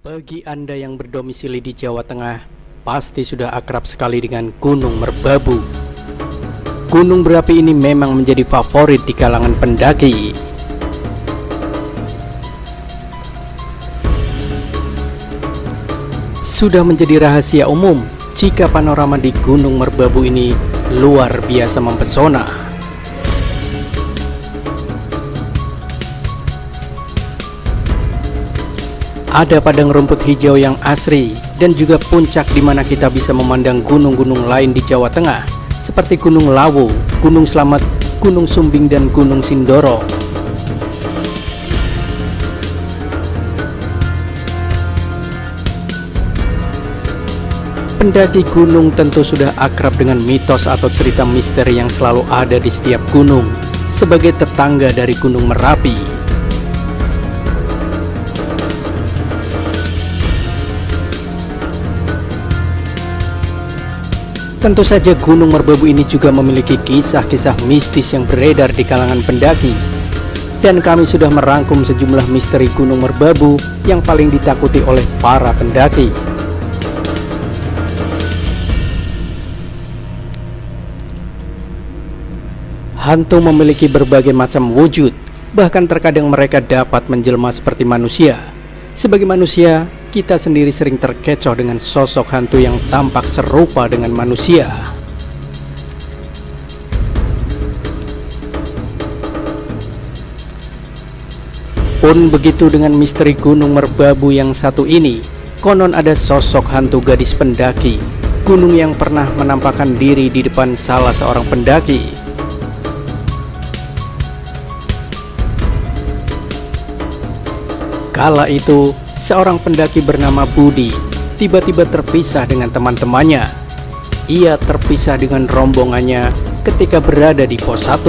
Bagi Anda yang berdomisili di Jawa Tengah, pasti sudah akrab sekali dengan Gunung Merbabu. Gunung berapi ini memang menjadi favorit di kalangan pendaki. Sudah menjadi rahasia umum jika panorama di Gunung Merbabu ini luar biasa mempesona. Ada padang rumput hijau yang asri dan juga puncak di mana kita bisa memandang gunung-gunung lain di Jawa Tengah seperti Gunung Lawu, Gunung Slamet, Gunung Sumbing, dan Gunung Sindoro. Pendaki gunung tentu sudah akrab dengan mitos atau cerita misteri yang selalu ada di setiap gunung sebagai tetangga dari Gunung Merapi. Tentu saja Gunung Merbabu ini juga memiliki kisah-kisah mistis yang beredar di kalangan pendaki. Dan kami sudah merangkum sejumlah misteri Gunung Merbabu yang paling ditakuti oleh para pendaki. Hantu memiliki berbagai macam wujud, bahkan terkadang mereka dapat menjelma seperti manusia. Sebagai manusia, kita sendiri sering terkecoh dengan sosok hantu yang tampak serupa dengan manusia. Pun begitu dengan misteri Gunung Merbabu yang satu ini. Konon ada sosok hantu gadis pendaki gunung yang pernah menampakkan diri di depan salah seorang pendaki. Kala itu, seorang pendaki bernama Budi tiba-tiba terpisah dengan teman-temannya. Ia terpisah dengan rombongannya ketika berada di pos 1.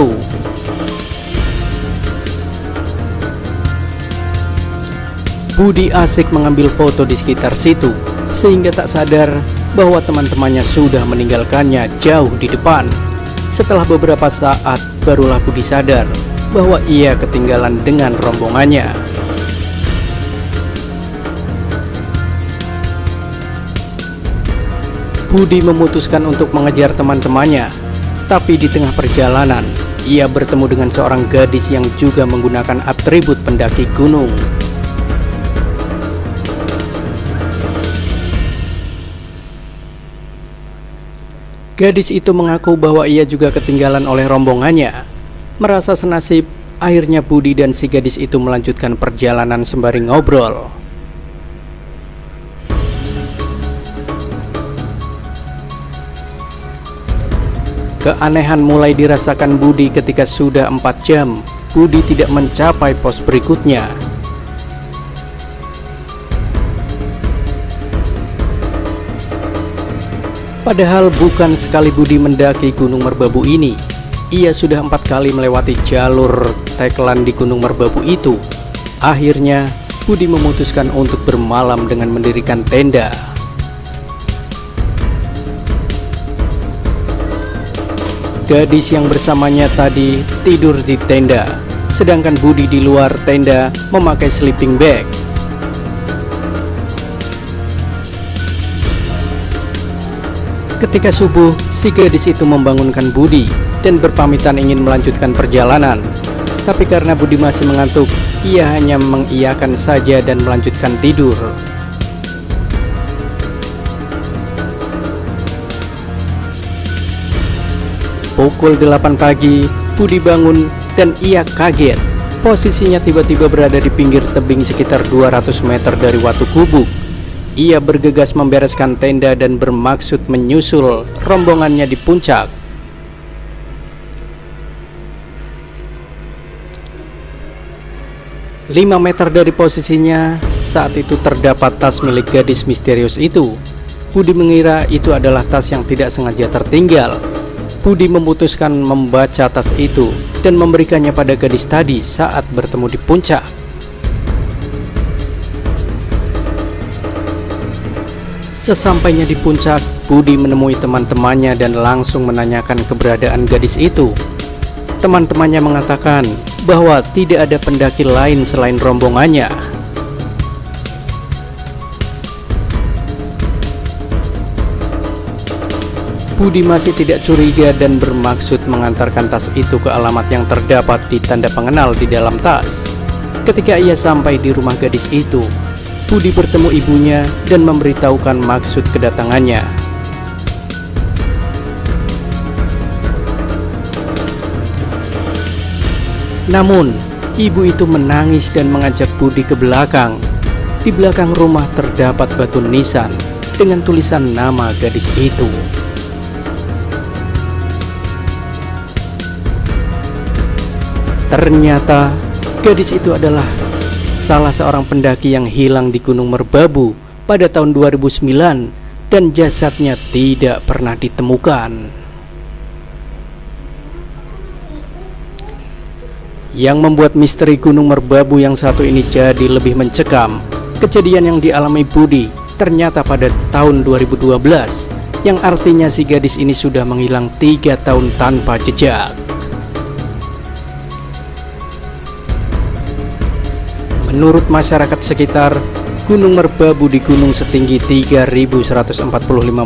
Budi asik mengambil foto di sekitar situ, sehingga tak sadar bahwa teman-temannya sudah meninggalkannya jauh di depan. Setelah beberapa saat, barulah Budi sadar bahwa ia ketinggalan dengan rombongannya. Budi memutuskan untuk mengejar teman-temannya, tapi di tengah perjalanan, ia bertemu dengan seorang gadis yang juga menggunakan atribut pendaki gunung. Gadis itu mengaku bahwa ia juga ketinggalan oleh rombongannya. Merasa senasib, akhirnya Budi dan si gadis itu melanjutkan perjalanan sembari ngobrol. Keanehan mulai dirasakan Budi ketika sudah 4 jam Budi tidak mencapai pos berikutnya. Padahal bukan sekali Budi mendaki Gunung Merbabu ini. Ia sudah 4 kali melewati jalur teklan di Gunung Merbabu itu. Akhirnya Budi memutuskan untuk bermalam dengan mendirikan tenda. Gadis yang bersamanya tadi tidur di tenda, sedangkan Budi di luar tenda memakai sleeping bag. Ketika subuh, si gadis itu membangunkan Budi dan berpamitan ingin melanjutkan perjalanan. Tapi karena Budi masih mengantuk, ia hanya mengiyakan saja dan melanjutkan tidur. Pukul 8 pagi, Budi bangun dan ia kaget. Posisinya tiba-tiba berada di pinggir tebing sekitar 200 meter dari Watu Gubuk. Ia bergegas membereskan tenda dan bermaksud menyusul rombongannya di puncak. Lima meter dari posisinya, saat itu terdapat tas milik gadis misterius itu. Budi mengira itu adalah tas yang tidak sengaja tertinggal. Budi memutuskan membaca tas itu dan memberikannya pada gadis tadi saat bertemu di puncak. Sesampainya di puncak, Budi menemui teman-temannya dan langsung menanyakan keberadaan gadis itu. Teman-temannya mengatakan bahwa tidak ada pendaki lain selain rombongannya. Budi masih tidak curiga dan bermaksud mengantarkan tas itu ke alamat yang terdapat di tanda pengenal di dalam tas. Ketika ia sampai di rumah gadis itu, Budi bertemu ibunya dan memberitahukan maksud kedatangannya. Namun, ibu itu menangis dan mengajak Budi ke belakang. Di belakang rumah terdapat batu nisan dengan tulisan nama gadis itu. Ternyata, gadis itu adalah salah seorang pendaki yang hilang di Gunung Merbabu pada tahun 2009 dan jasadnya tidak pernah ditemukan. Yang membuat misteri Gunung Merbabu yang satu ini jadi lebih mencekam, kejadian yang dialami Budi ternyata pada tahun 2012, yang artinya si gadis ini sudah menghilang 3 tahun tanpa jejak. Menurut masyarakat sekitar, Gunung Merbabu di gunung setinggi 3.145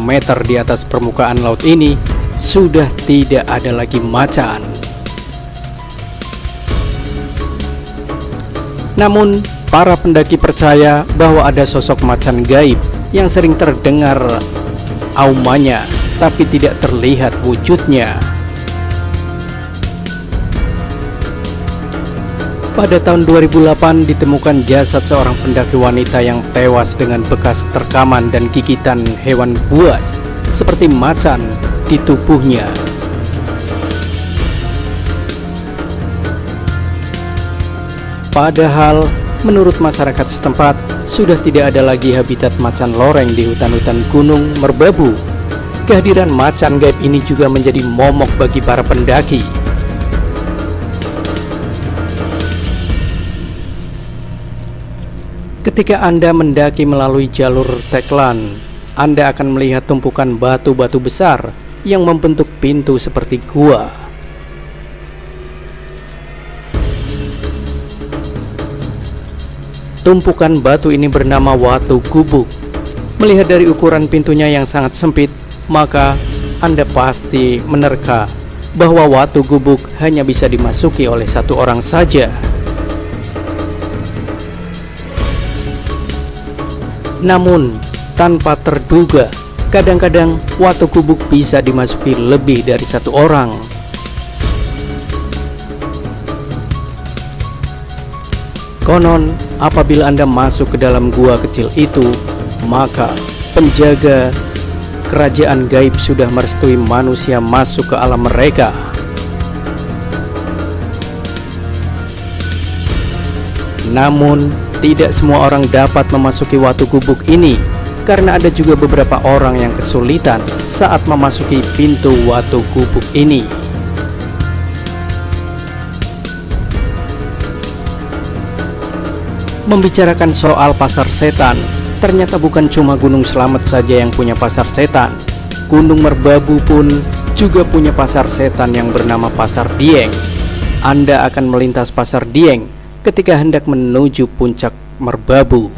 meter di atas permukaan laut ini sudah tidak ada lagi macan. Namun, para pendaki percaya bahwa ada sosok macan gaib yang sering terdengar aumannya, tapi tidak terlihat wujudnya. Pada tahun 2008 ditemukan jasad seorang pendaki wanita yang tewas dengan bekas terkaman dan gigitan hewan buas seperti macan di tubuhnya. Padahal, menurut masyarakat setempat, sudah tidak ada lagi habitat macan loreng di hutan-hutan Gunung Merbabu. Kehadiran macan gaib ini juga menjadi momok bagi para pendaki. Ketika Anda mendaki melalui jalur Teklan, Anda akan melihat tumpukan batu-batu besar yang membentuk pintu seperti gua. Tumpukan batu ini bernama Watu Gubuk. Melihat dari ukuran pintunya yang sangat sempit, maka Anda pasti menerka bahwa Watu Gubuk hanya bisa dimasuki oleh satu orang saja. Namun, tanpa terduga, kadang-kadang Watu Gubuk bisa dimasuki lebih dari satu orang. Konon, apabila Anda masuk ke dalam gua kecil itu, maka penjaga kerajaan gaib sudah merestui manusia masuk ke alam mereka. Namun, tidak semua orang dapat memasuki Watu Gubuk ini, karena ada juga beberapa orang yang kesulitan saat memasuki pintu Watu Gubuk ini. Membicarakan soal pasar setan, ternyata bukan cuma Gunung Slamet saja yang punya pasar setan. Gunung Merbabu pun juga punya pasar setan yang bernama Pasar Dieng. Anda akan melintas Pasar Dieng ketika hendak menuju puncak Merbabu.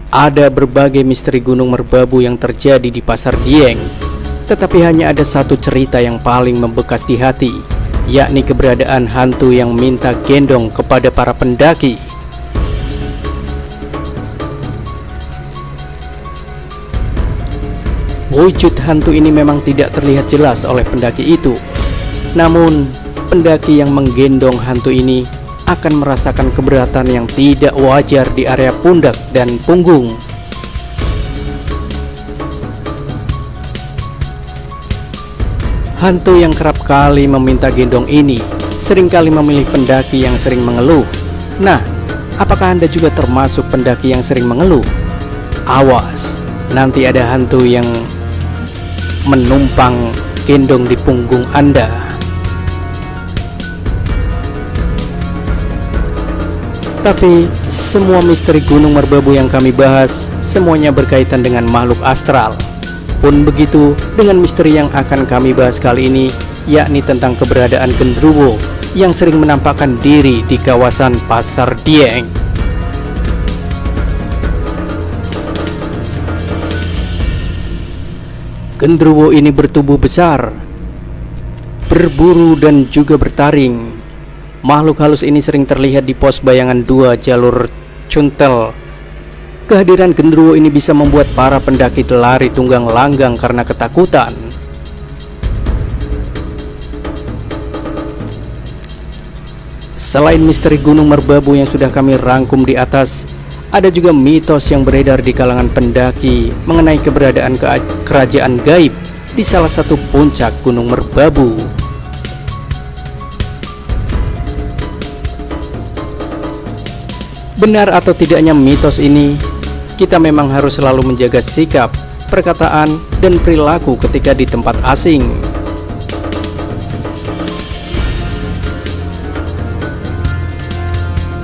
Ada berbagai misteri Gunung Merbabu yang terjadi di Pasar Dieng, tetapi hanya ada satu cerita yang paling membekas di hati, yakni keberadaan hantu yang minta gendong kepada para pendaki. Wujud hantu ini memang tidak terlihat jelas oleh pendaki itu. Namun, pendaki yang menggendong hantu ini akan merasakan keberatan yang tidak wajar di area pundak dan punggung. Hantu yang kerap kali meminta gendong ini seringkali memilih pendaki yang sering mengeluh. Nah, apakah Anda juga termasuk pendaki yang sering mengeluh? Awas, nanti ada hantu yang menumpang gendong di punggung Anda. Tapi semua misteri Gunung Merbabu yang kami bahas semuanya berkaitan dengan makhluk astral. Pun begitu dengan misteri yang akan kami bahas kali ini, yakni tentang keberadaan genderuwo yang sering menampakkan diri di kawasan Pasar Dieng. Genderuwo ini bertubuh besar, berburu dan juga bertaring. Makhluk halus ini sering terlihat di pos bayangan 2 jalur Cuntel. Kehadiran genderuwo ini bisa membuat para pendaki lari tunggang langgang karena ketakutan. Selain misteri Gunung Merbabu yang sudah kami rangkum di atas, ada juga mitos yang beredar di kalangan pendaki mengenai keberadaan kerajaan gaib di salah satu puncak Gunung Merbabu. Benar atau tidaknya mitos ini, kita memang harus selalu menjaga sikap, perkataan, dan perilaku ketika di tempat asing.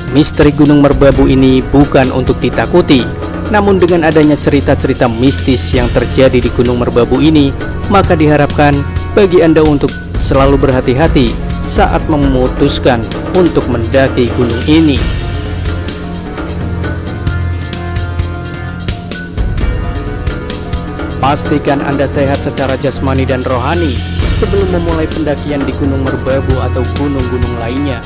Misteri Gunung Merbabu ini bukan untuk ditakuti, namun dengan adanya cerita-cerita mistis yang terjadi di Gunung Merbabu ini, maka diharapkan bagi Anda untuk selalu berhati-hati saat memutuskan untuk mendaki gunung ini. Pastikan Anda sehat secara jasmani dan rohani sebelum memulai pendakian di Gunung Merbabu atau gunung-gunung lainnya.